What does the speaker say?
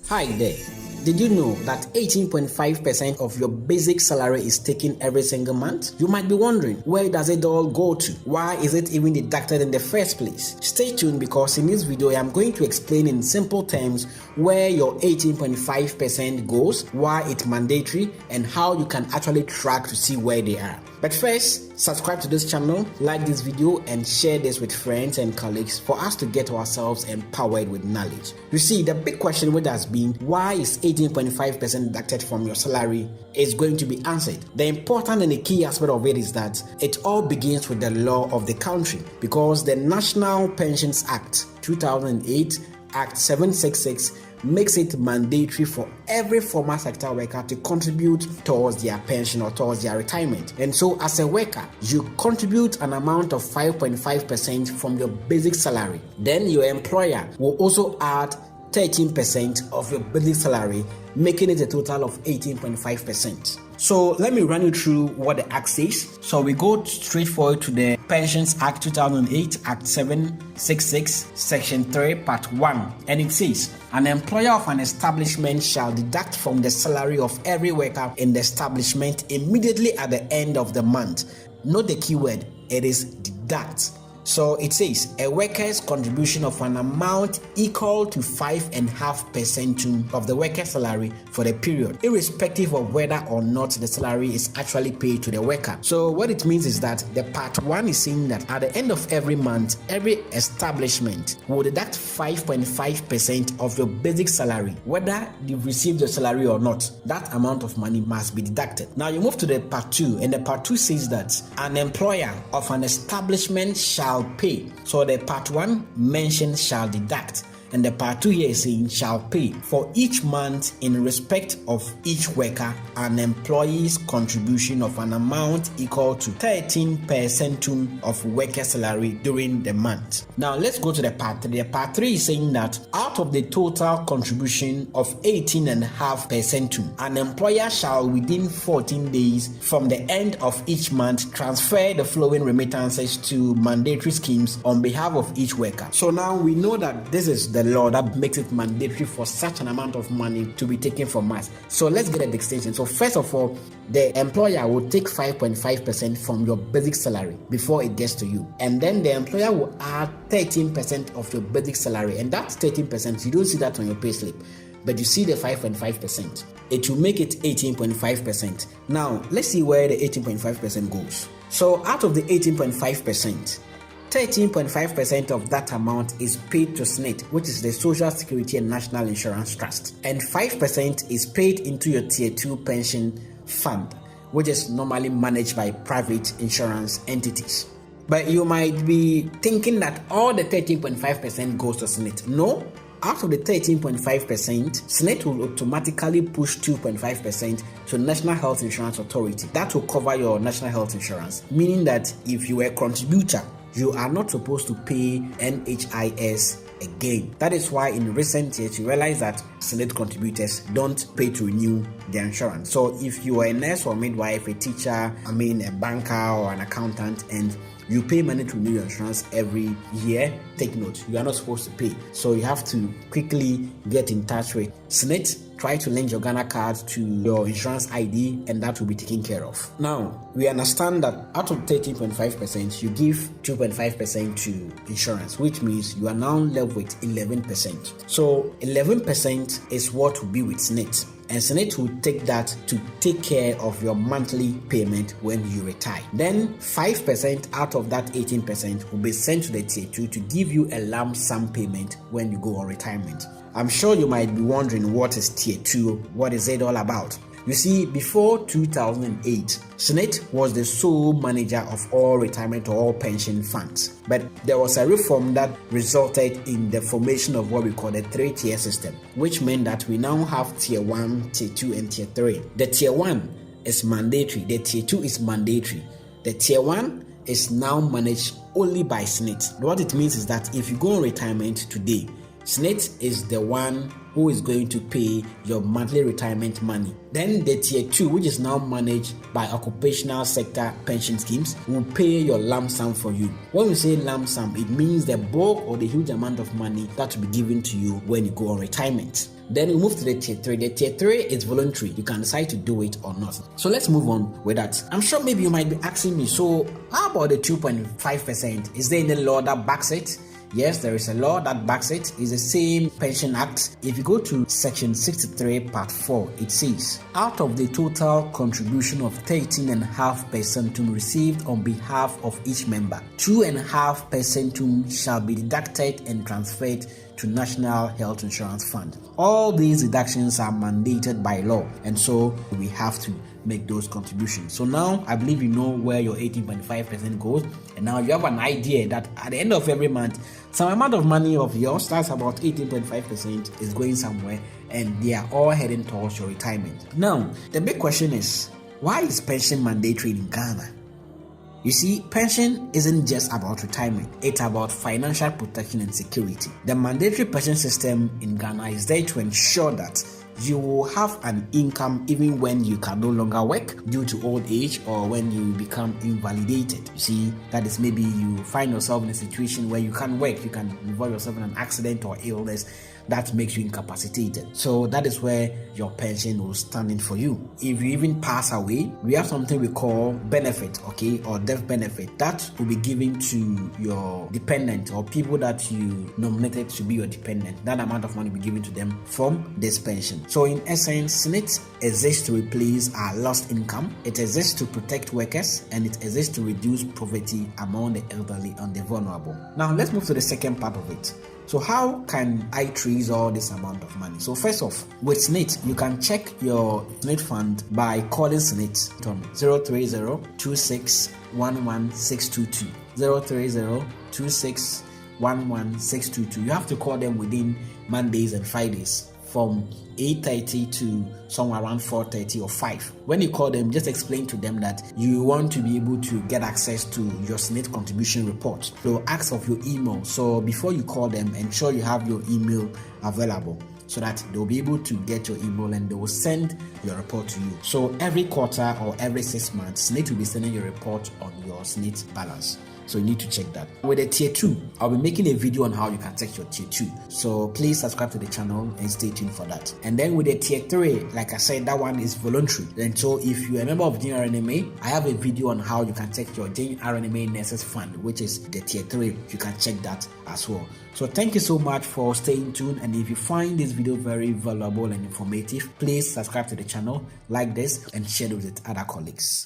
Hi there. Did you know that 18.5% of your basic salary is taken every single month? You might be wondering, where does it all go to? Why is it even deducted in the first place? Stay tuned, because in this video I am going to explain in simple terms where your 18.5% goes, why it's mandatory, and how you can actually track to see where they are. But first, subscribe to this channel, like this video, and share this with friends and colleagues for us to get ourselves empowered with knowledge. You see, the big question which has been, why is 18.5% deducted from your salary, is going to be answered. The important and the key aspect of it is that it all begins with the law of the country, because the National Pensions Act 2008, Act 766, makes it mandatory for every formal sector worker to contribute towards their pension or towards their retirement. And so as a worker, you contribute an amount of 5.5% from your basic salary. Then your employer will also add 13% of your basic salary, making it a total of 18.5%. So let me run you through what the Act says. So we go straight forward to the Pensions Act 2008, Act 766, Section 3, Part 1. And it says, an employer of an establishment shall deduct from the salary of every worker in the establishment immediately at the end of the month. Note the key word, it is deduct. So it says a worker's contribution of an amount equal to 5.5% of the worker's salary for the period, irrespective of whether or not the salary is actually paid to the worker. So what it means is that the Part 1 is saying that at the end of every month, every establishment will deduct 5.5% of your basic salary, whether you've received your salary or not. That amount of money must be deducted. Now you move to the Part 2, and the Part 2 says that an employer of an establishment shall pay. So the Part 1 mentioned shall deduct, and the Part 2 here is saying shall pay for each month in respect of each worker an employee's contribution of an amount equal to 13% of worker salary during the month. Now let's go to the Part 3. The Part 3 is saying that out of the total contribution of 18.5%, an employer shall within 14 days from the end of each month transfer the following remittances to mandatory schemes on behalf of each worker. So now we know that this is the law that makes it mandatory for such an amount of money to be taken from us. So let's get a distinction. So first of all, the employer will take 5.5% from your basic salary before it gets to you, and then the employer will add 13% of your basic salary, and that 13%, you don't see that on your payslip, but you see the 5.5%. It will make it 18.5%. Now let's see where the 18.5% goes. So out of the 18.5%, 13.5% of that amount is paid to SSNIT, which is the Social Security and National Insurance Trust, and 5% is paid into your Tier 2 pension fund, which is normally managed by private insurance entities. But you might be thinking that all the 13.5% goes to SSNIT. No. Out of the 13.5%, SSNIT will automatically push 2.5% to National Health Insurance Authority. That will cover your national health insurance, meaning that if you were a contributor, you are not supposed to pay NHIS again. That is why in recent years you realize that SSNIT contributors don't pay to renew their insurance. So if you are a nurse or midwife, a teacher, a banker or an accountant, and you pay money to renew your insurance every year, take note, you are not supposed to pay. So you have to quickly get in touch with SSNIT. Try to link your Ghana card to your insurance ID, and that will be taken care of. Now, we understand that out of 13.5%, you give 2.5% to insurance, which means you are now left with 11%. So 11% is what will be with SSNIT. And SSNIT will take that to take care of your monthly payment when you retire. Then 5% out of that 18% will be sent to the Tier 2 to give you a lump sum payment when you go on retirement. I'm sure you might be wondering, what is Tier 2? What is it all about? You see, before 2008, SSNIT was the sole manager of all retirement or all pension funds. But there was a reform that resulted in the formation of what we call the 3-tier system, which meant that we now have Tier 1, Tier 2, and Tier 3. The Tier 1 is mandatory. The Tier 2 is mandatory. The Tier 1 is now managed only by SSNIT. What it means is that if you go on retirement today, SSNIT is the one who is going to pay your monthly retirement money. Then the Tier 2, which is now managed by occupational sector pension schemes, will pay your lump sum for you. When we say lump sum, it means the bulk or the huge amount of money that will be given to you when you go on retirement. Then we move to the tier 3. The tier 3 is voluntary. You can decide to do it or not. So let's move on with that. I'm sure maybe you might be asking me, so how about the 2.5%? Is there any law that backs it? Yes, there is a law that backs it. It's the same Pension Act. If you go to section 63 part 4, it says, out of the total contribution of 13.5% received on behalf of each member, 2.5% shall be deducted and transferred to National Health Insurance Fund. All these deductions are mandated by law, and so we have to make those contributions. So now I believe you know where your 18.5% goes, and now you have an idea that at the end of every month, some amount of money of yours, that's about 18.5%, is going somewhere, and they are all heading towards your retirement. Now, the big question is, why is pension mandatory in Ghana? You see, pension isn't just about retirement, it's about financial protection and security. The mandatory pension system in Ghana is there to ensure that you will have an income even when you can no longer work due to old age or when you become invalidated. You see, that is maybe you find yourself in a situation where you can't work, you can involve yourself in an accident or illness that makes you incapacitated. So that is where your pension will stand in for you. If you even pass away, we have something we call benefit, okay, or death benefit that will be given to your dependent or people that you nominated to be your dependent. That amount of money will be given to them from this pension. So in essence, SSNIT exists to replace our lost income. It exists to protect workers, and it exists to reduce poverty among the elderly and the vulnerable. Now let's move to the second part of it. So how can I trace all this amount of money? So first off, with SSNIT, you can check your SSNIT fund by calling SSNIT on 030-2611-622. 030-2611-622. You have to call them within Mondays and Fridays from 8:30 to somewhere around 4:30 or 5. When you call them, just explain to them that you want to be able to get access to your SSNIT contribution report. So ask of your email. So before you call them, ensure you have your email available so that they'll be able to get your email and they will send your report to you. So every quarter or every 6 months, SSNIT will be sending your report on your SSNIT balance. So you need to check that. With the tier 2, I'll be making a video on how you can check your tier 2. So please subscribe to the channel and stay tuned for that. And then with the tier 3, like I said, that one is voluntary. And so if you're a member of JRNMA, I have a video on how you can check your JRNMA Nurses Fund, which is the tier 3. You can check that as well. So thank you so much for staying tuned. And if you find this video very valuable and informative, please subscribe to the channel, like this, and share it with other colleagues.